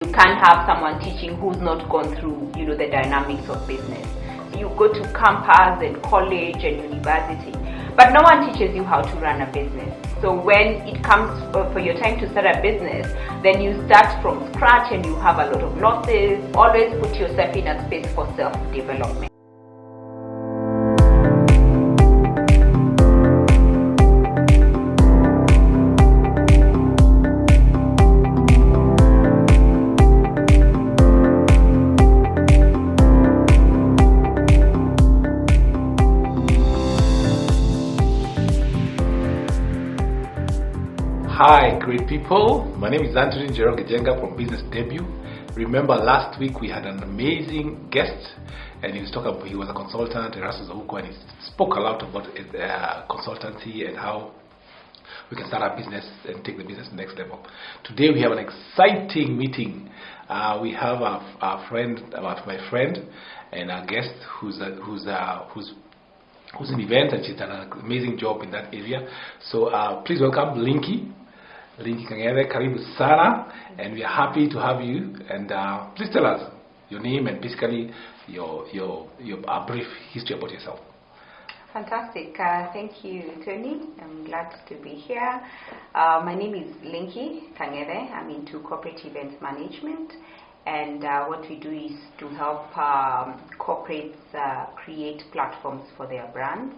You can't have someone teaching who's not gone through, the dynamics of business. You go to campus and college and university, but no one teaches you how to run a business. So when it comes for your time to start a business, then you start from scratch and you have a lot of losses. Always put yourself in a space for self-development. Hi, great people. My name is Njenga from Business Debut. Remember last week we had an amazing guest, and he was a consultant, Erasmus Ahuko, and he spoke a lot about consultancy and how we can start a business and take the business to the next level. Today we have an exciting meeting. We have my friend and our guest who's in events, and she's done an amazing job in that area. So please welcome Linky Kangere, karibu sana, and we are happy to have you. And please tell us your name and basically your brief history about yourself. Fantastic. Thank you, Tony. I'm glad to be here. My name is Linky Kangere. I'm into corporate events management, and what we do is to help corporates create platforms for their brands.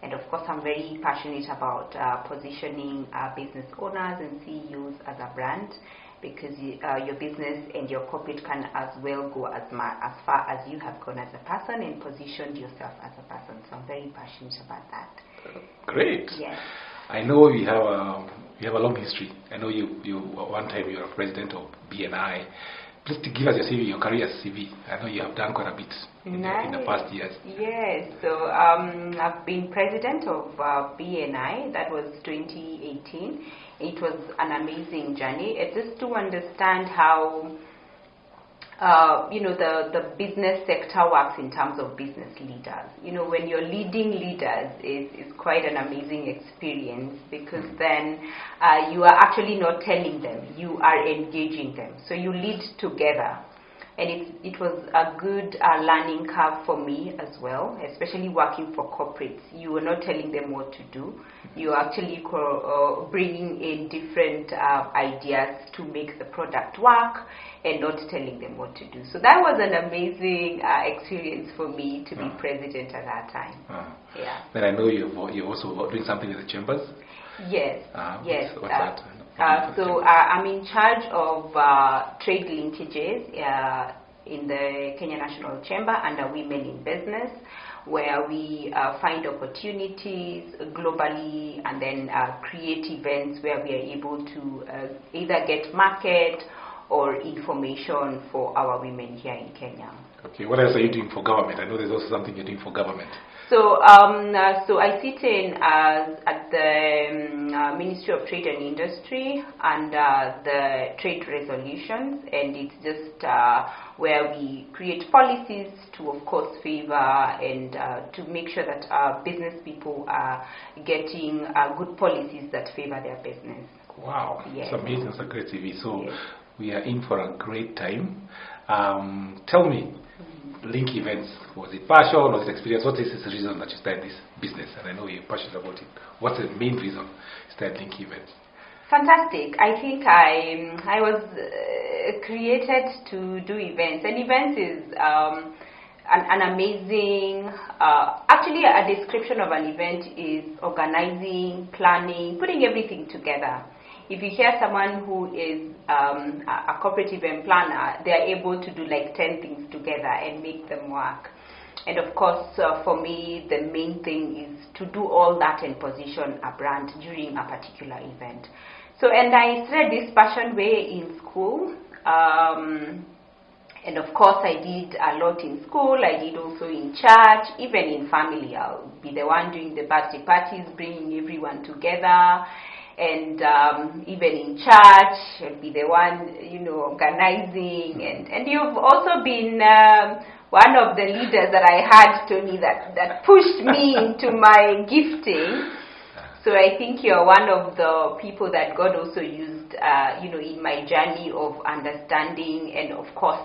And of course, I'm very passionate about positioning business owners and CEOs as a brand, because your business and your corporate can as well go as far as you have gone as a person and positioned yourself as a person. So I'm very passionate about that. Great. Yes. I know you have a long history. I know you one time you were president of BNI. Please to give us your career CV. I know you have done quite a bit in the past years. Yes, so I've been president of BNI. That was 2018. It was an amazing journey. Just to understand how the business sector works in terms of business leaders. When you're leading leaders, it's quite an amazing experience, because then you are actually not telling them, you are engaging them. So you lead together. And it was a good learning curve for me as well, especially working for corporates. You were not telling them what to do. You are actually bringing in different ideas to make the product work and not telling them what to do. So that was an amazing experience for me to be president at that time. Yeah. Then I know you're also doing something with the chambers. Yes. Yes. What's that? So I'm in charge of trade linkages in the Kenya National Chamber under Women in Business, where we find opportunities globally and then create events where we are able to either get market or information for our women here in Kenya. Okay, what else are you doing for government? I know there's also something you're doing for government. So, so I sit in at the Ministry of Trade and Industry and the trade resolutions, and it's just where we create policies to, of course, favor and to make sure that business people are getting good policies that favor their business. Wow, yes. It's amazing. It's a great TV. So yes. We are in for a great time. Tell me, Link Events, was it passion or was it experience? What is the reason that you started this business? And I know you're passionate about it. What's the main reason you started Link Events? Fantastic. I think I was created to do events, and events is an amazing, actually a description of an event is organizing, planning, putting everything together. If you hear someone who is a corporate event planner, they are able to do like 10 things together and make them work. And of course, for me, the main thing is to do all that and position a brand during a particular event. So, and I started this passion way in school. And of course, I did a lot in school. I did also in church, even in family. I'll be the one doing the birthday parties, bringing everyone together. And even in church, I'll be the one, organizing. And you've also been one of the leaders that I had, Tony, that pushed me into my gifting. So I think you're one of the people that God also used, in my journey of understanding and, of course,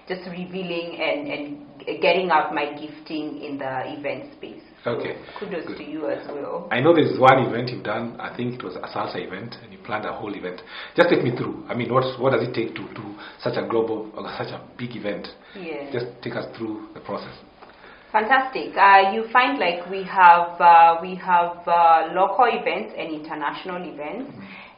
just revealing and getting out my gifting in the event space. So okay. Kudos Good. to you as well. I know there's one event you've done. I think it was a salsa event, and you planned a whole event. Just take me through. I mean, what does it take to do such a global, or such a big event? Yeah. Just take us through the process. Fantastic. You find like we have local events and international events.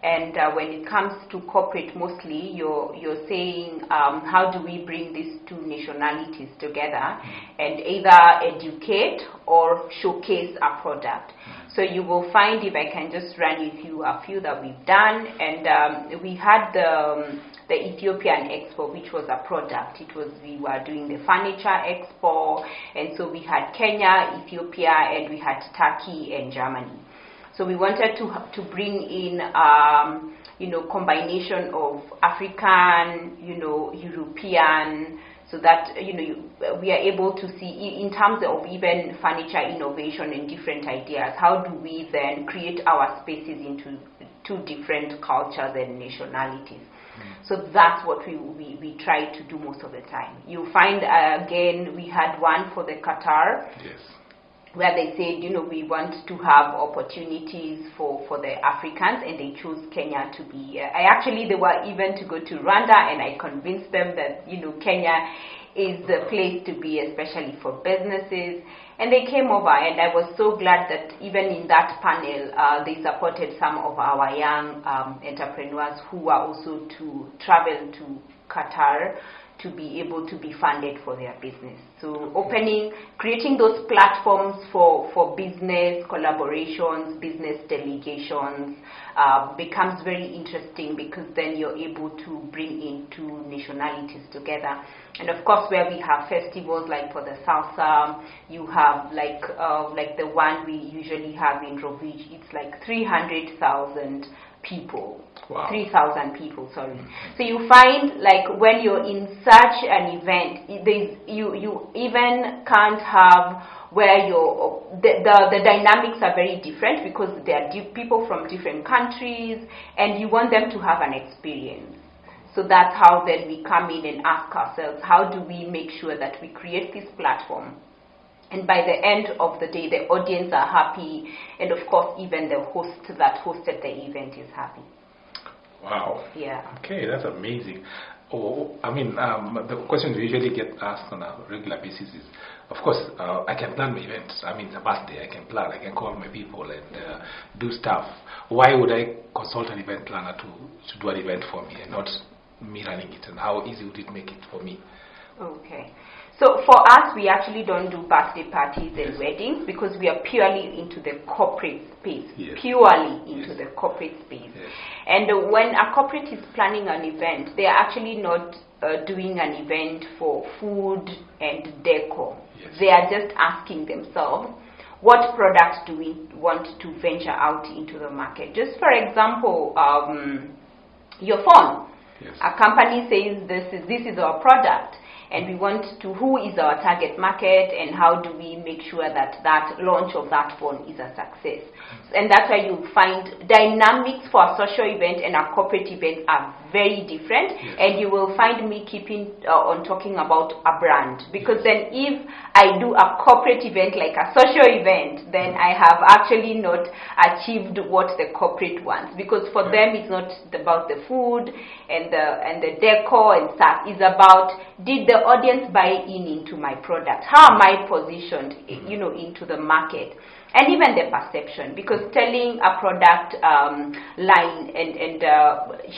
And when it comes to corporate, mostly you're saying how do we bring these two nationalities together and either educate or showcase a product. So you will find, if I can just run with you a few that we've done, and we had the Ethiopian Expo, which was a product. We were doing the furniture expo, and so we had Kenya, Ethiopia, and we had Turkey and Germany. So we wanted to bring in, combination of African, European, so that, we are able to see in terms of even furniture innovation and different ideas, how do we then create our spaces into two different cultures and nationalities. So that's what we try to do most of the time. You find, again, we had one for the Qatar. Yes. Where they said, we want to have opportunities for the Africans, and they chose Kenya to be. They were even to go to Rwanda, and I convinced them that, Kenya is the place to be, especially for businesses. And they came over, and I was so glad that even in that panel, they supported some of our young entrepreneurs who were also to travel to Qatar to be able to be funded for their business. So creating those platforms for business collaborations, business delegations becomes very interesting, because then you're able to bring in two nationalities together. And of course, where we have festivals like for the salsa, you have like the one we usually have in Rovich, it's like 300,000 people. Wow. 3,000 people, sorry. So you find, like, when you're in such an event, you even can't have where the dynamics are very different, because there are people from different countries, and you want them to have an experience. So that's how then we come in and ask ourselves, how do we make sure that we create this platform? And by the end of the day, the audience are happy, and of course, even the host that hosted the event is happy. Wow. Yeah. Okay, that's amazing. The question we usually get asked on a regular basis is, of course, I can plan my events. It's a birthday. I can plan. I can call my people and do stuff. Why would I consult an event planner to do an event for me and not me running it? And how easy would it make it for me? Okay. So for us, we actually don't do birthday parties and weddings, because we are purely into the corporate space, purely into the corporate space. Yes. And when a corporate is planning an event, they are actually not doing an event for food and decor. Yes. They are just asking themselves, what products do we want to venture out into the market? Just for example, your phone. Yes. A company says this is our product, and we want to, who is our target market, and how do we make sure that launch of that phone is a success. And that's why you find dynamics for a social event and a corporate event are very different. Yes. And you will find me keeping on talking about a brand, because then if I do a corporate event like a social event, then I have actually not achieved what the corporate wants, because for them it's not about the food and the decor and stuff. It's about, did the audience buy into my product? How am I positioned, into the market? And even the perception, because telling a product line and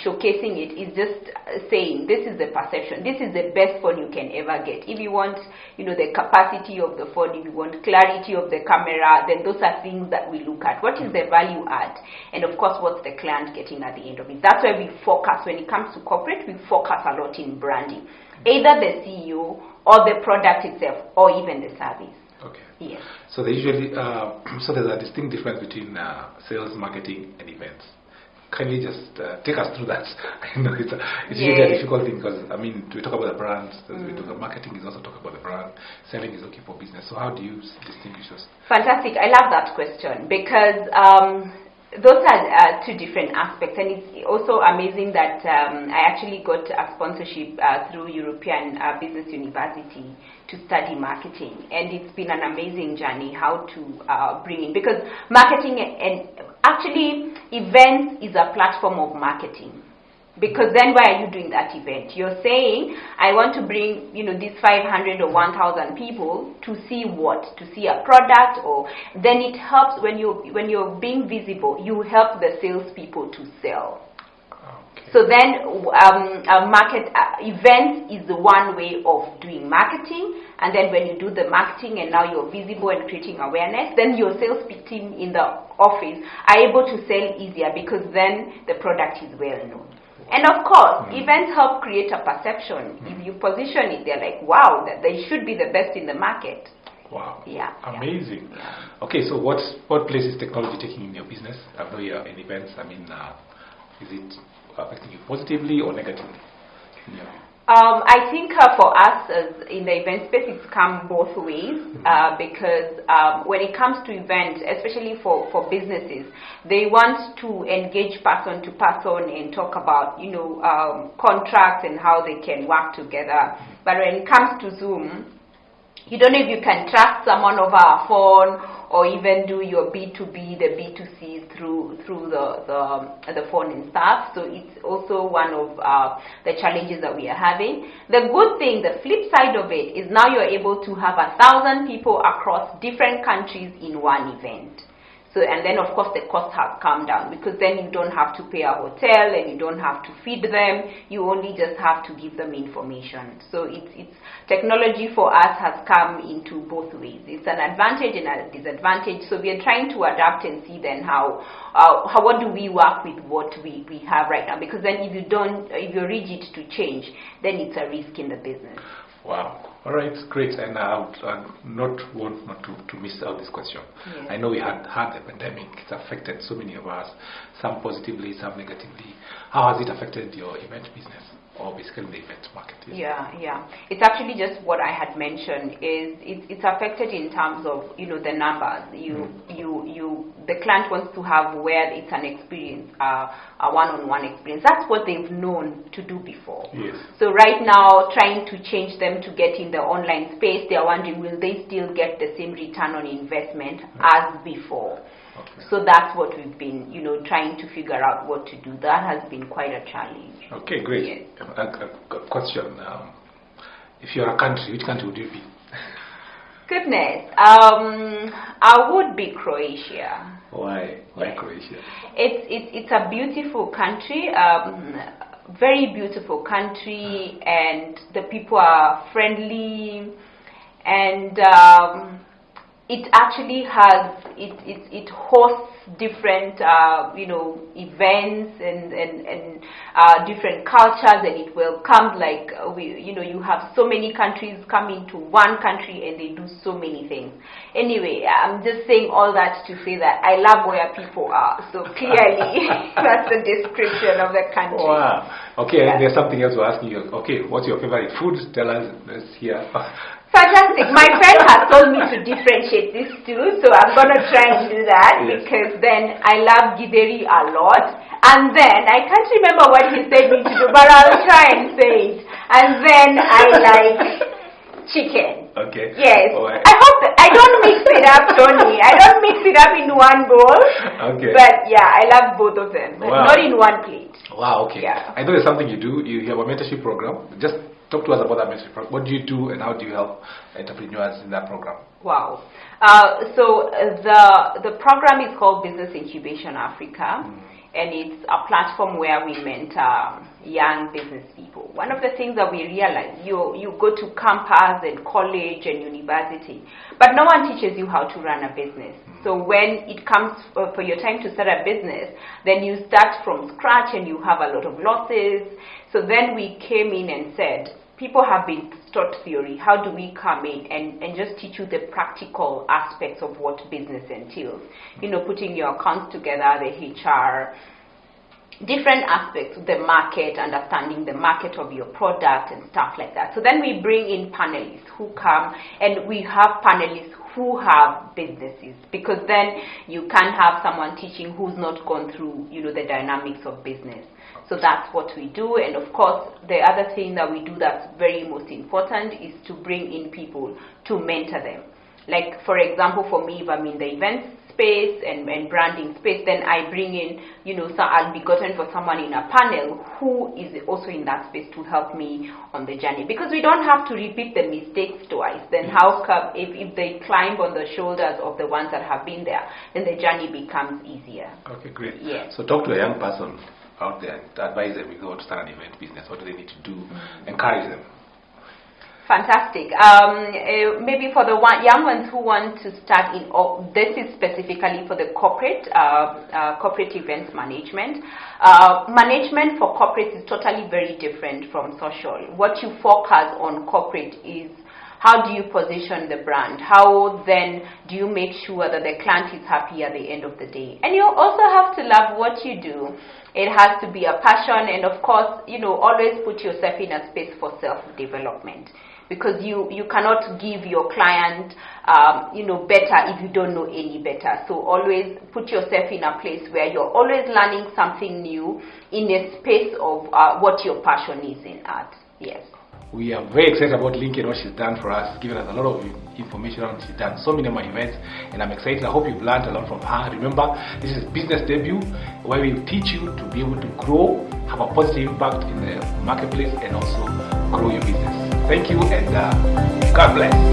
showcasing it is just saying, this is the perception, this is the best phone you can ever get. If you want, the capacity of the phone, if you want clarity of the camera, then those are things that we look at. What is the value add? And of course, what's the client getting at the end of it? That's why we focus, when it comes to corporate, we focus a lot in branding. Either the CEO or the product itself, or even the service. Okay. Yes. So they usually, so there's a distinct difference between sales, marketing, and events. kindly just take us through that. I know it's really a difficult thing because, I mean, we talk about the brands, we talk about marketing is also talk about the brand, selling is okay for business. So how do you distinguish those? Fantastic. I love that question because those are two different aspects, and it's also amazing that I actually got a sponsorship through European Business University to study marketing, and it's been an amazing journey how to bring in, because marketing and actually events is a platform of marketing. Because then why are you doing that event? You're saying, I want to bring, these 500 or 1,000 people to see what? To see a product, or then it helps when you're being visible, you help the salespeople to sell. Okay. So then events is the one way of doing marketing, and then when you do the marketing and now you're visible and creating awareness, then your sales team in the office are able to sell easier because then the product is well known. And of course, events help create a perception. If you position it, they're like, wow, that they should be the best in the market. Wow. Yeah. Amazing. Yeah. Okay, so what place is technology taking in your business? I know you're in events. I mean, is it affecting you positively or negatively? Yeah. I think for us as in the event space, it's come both ways because when it comes to events, especially for businesses, they want to engage person to person and talk about contracts and how they can work together. But when it comes to Zoom, you don't know if you can trust someone over a phone or even do your B2B, the B2C through the phone and stuff. So it's also one of the challenges that we are having. The good thing, the flip side of it, is now you're able to have 1,000 people across different countries in one event. So, and then of course the costs have come down because then you don't have to pay a hotel and you don't have to feed them. You only just have to give them information. So it's technology for us has come into both ways. It's an advantage and a disadvantage. So we are trying to adapt and see then how what do we work with what we have right now, because then if you're rigid to change, then it's a risk in the business. Wow. All right, great. And I not want to miss out this question. Yes. I know we had the pandemic. It's affected so many of us, some positively, some negatively. How has it affected your event business, or basically the event market? Yeah. It's actually just what I had mentioned. It's affected in terms of the numbers. The client wants to have where it's an experience, a one-on-one experience. That's what they've known to do before. Yes. So right now, trying to change them to get in the online space, they are wondering, will they still get the same return on investment as before? Okay. So that's what we've been, trying to figure out what to do. That has been quite a challenge. Okay, great. Yes. A question. If you're a country, which country would you be? Goodness. I would be Croatia. Why? Why Croatia? It's a beautiful country. Very beautiful country, and the people are friendly, and it actually has it hosts different events and different cultures, and it welcomes you have so many countries coming to one country and they do so many things. Anyway, I'm just saying all that to say that I love where people are. So clearly that's the description of the country. Wow. Okay, yeah. And there's something else we're asking you. Okay, what's your favorite food? Tell us. Let's hear. Fantastic. My friend has told me to differentiate these two, so I'm going to try and do that. Yes. Because then I love githeri a lot. And then, I can't remember what he said me to do, but I'll try and say it. And then I like chicken. Okay. Yes. Right. I hope that I don't mix it up, Tony. I don't mix it up in one bowl. Okay. But yeah, I love both of them. But not in one plate. Wow, okay. Yeah. I know there's something you do. You have a mentorship program. Just talk to us about that mentorship program. What do you do and how do you help entrepreneurs in that program? Wow. So the program is called Business Incubation Africa. And it's a platform where we mentor young business people. One of the things that we realize, you go to campus and college and university, but no one teaches you how to run a business. So when it comes for your time to start a business, then you start from scratch and you have a lot of losses. So then we came in and said, people have been taught theory. How do we come in and just teach you the practical aspects of what business entails? Putting your accounts together, the HR, different aspects of the market, understanding the market of your product and stuff like that. So then we bring in panelists who come, and we have panelists who have businesses, because then you can't have someone teaching who's not gone through, the dynamics of business. So that's what we do. And of course, the other thing that we do that's very most important is to bring in people to mentor them. Like, for example, for me, if I'm in the event space and branding space, then I bring in, so I'll be gotten for someone in a panel who is also in that space to help me on the journey, because we don't have to repeat the mistakes twice. Then how come if they climb on the shoulders of the ones that have been there, then the journey becomes easier. Okay, great. Yeah. So talk to a young person out there, advise them if they want to start an event business. What do they need to do? Encourage them. Fantastic. Maybe for the young ones who want to start in, this is specifically for the corporate events management. Management for corporate is totally very different from social. What you focus on corporate is how do you position the brand? How then do you make sure that the client is happy at the end of the day? And you also have to love what you do. It has to be a passion, and of course, always put yourself in a space for self-development, because you cannot give your client better if you don't know any better. So always put yourself in a place where you're always learning something new in a space of what your passion is in art. Yes. We are very excited about Linky and what she's done for us, given us a lot of information on. She's done so many more events, and I'm excited. I hope you've learned a lot from her. Remember, this is Business Debut, where we teach you to be able to grow, have a positive impact in the marketplace, and also grow your business. Thank you, and God bless.